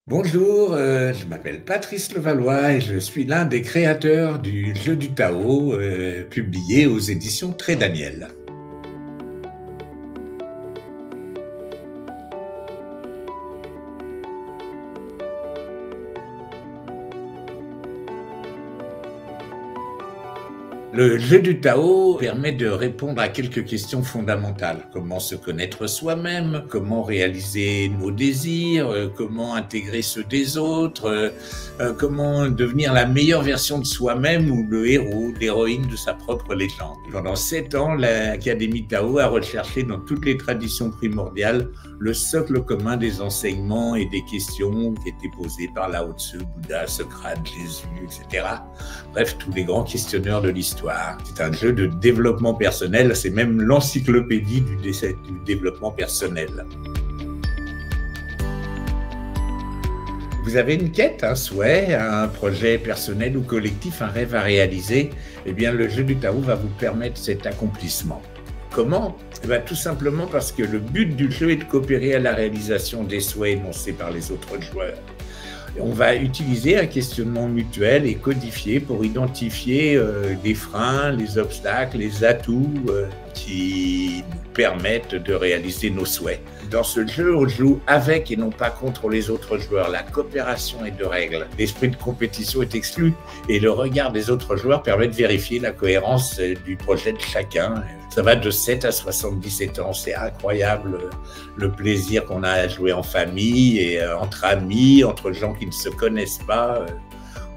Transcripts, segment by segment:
Bonjour, je m'appelle Patrice Levallois et je suis l'un des créateurs du jeu du Tao, publié aux éditions Très Daniel. Le jeu du Tao permet de répondre à quelques questions fondamentales. Comment se connaître soi-même, comment réaliser nos désirs, comment intégrer ceux des autres, comment devenir la meilleure version de soi-même ou le héros, l'héroïne de sa propre légende. Pendant 7 ans, l'Académie Tao a recherché dans toutes les traditions primordiales le socle commun des enseignements et des questions qui étaient posées par Lao Tzu, Bouddha, Socrate, Jésus, etc. Bref, tous les grands questionneurs de l'histoire. C'est un jeu de développement personnel, c'est même l'encyclopédie du développement personnel. Vous avez une quête, un souhait, un projet personnel ou collectif, un rêve à réaliser, eh bien le jeu du Tao va vous permettre cet accomplissement. Comment? Eh bien, tout simplement parce que le but du jeu est de coopérer à la réalisation des souhaits énoncés par les autres joueurs. On va utiliser un questionnement mutuel et codifié pour identifier les freins, les obstacles, les atouts qui nous permettent de réaliser nos souhaits. Dans ce jeu, on joue avec et non pas contre les autres joueurs. La coopération est de règle. L'esprit de compétition est exclu et le regard des autres joueurs permet de vérifier la cohérence du projet de chacun. Ça va de 7 à 77 ans. C'est incroyable le plaisir qu'on a à jouer en famille et entre amis, entre gens qui ne se connaissent pas.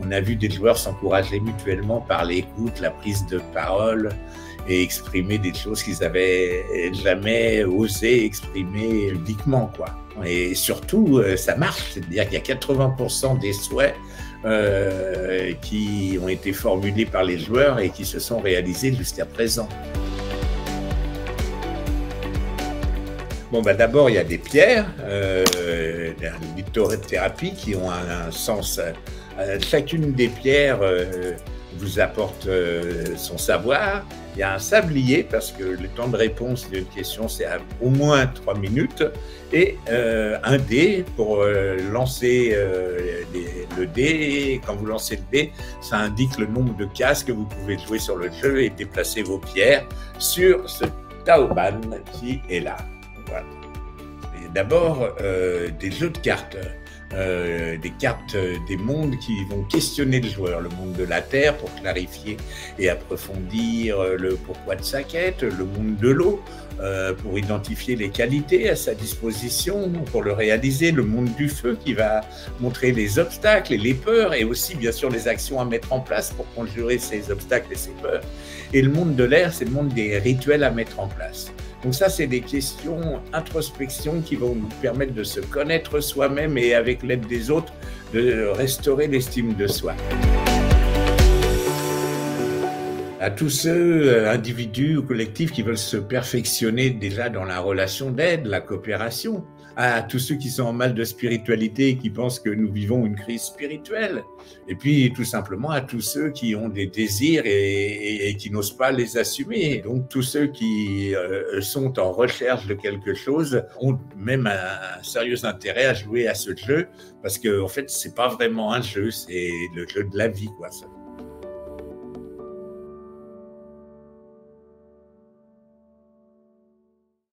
On a vu des joueurs s'encourager mutuellement par l'écoute, la prise de parole et exprimer des choses qu'ils n'avaient jamais osé exprimer publiquement, quoi. Et surtout, ça marche, c'est-à-dire qu'il y a 80% des souhaits qui ont été formulés par les joueurs et qui se sont réalisés jusqu'à présent. Bon, bah d'abord, il y a des pierres, la lithothérapie, qui ont un sens. Chacune des pierres vous apporte son savoir. Il y a un sablier, parce que le temps de réponse d'une question, c'est au moins 3 minutes. Et un dé pour lancer le dé. Quand vous lancez le dé, ça indique le nombre de cases que vous pouvez jouer sur le jeu et déplacer vos pierres sur ce Taoban qui est là. Voilà. D'abord, des jeux de cartes. Des cartes des mondes qui vont questionner le joueur, le monde de la Terre pour clarifier et approfondir le pourquoi de sa quête, le monde de l'eau pour identifier les qualités à sa disposition pour le réaliser, le monde du feu qui va montrer les obstacles et les peurs et aussi bien sûr les actions à mettre en place pour conjurer ces obstacles et ces peurs, et le monde de l'air, c'est le monde des rituels à mettre en place. Donc ça, c'est des questions introspection qui vont nous permettre de se connaître soi-même et avec l'aide des autres, de restaurer l'estime de soi. À tous ceux, individus ou collectifs, qui veulent se perfectionner déjà dans la relation d'aide, la coopération, à tous ceux qui sont en mal de spiritualité et qui pensent que nous vivons une crise spirituelle, et puis tout simplement à tous ceux qui ont des désirs et qui n'osent pas les assumer. Donc tous ceux qui sont en recherche de quelque chose ont même un sérieux intérêt à jouer à ce jeu, parce que en fait c'est pas vraiment un jeu, c'est le jeu de la vie, quoi. Ça.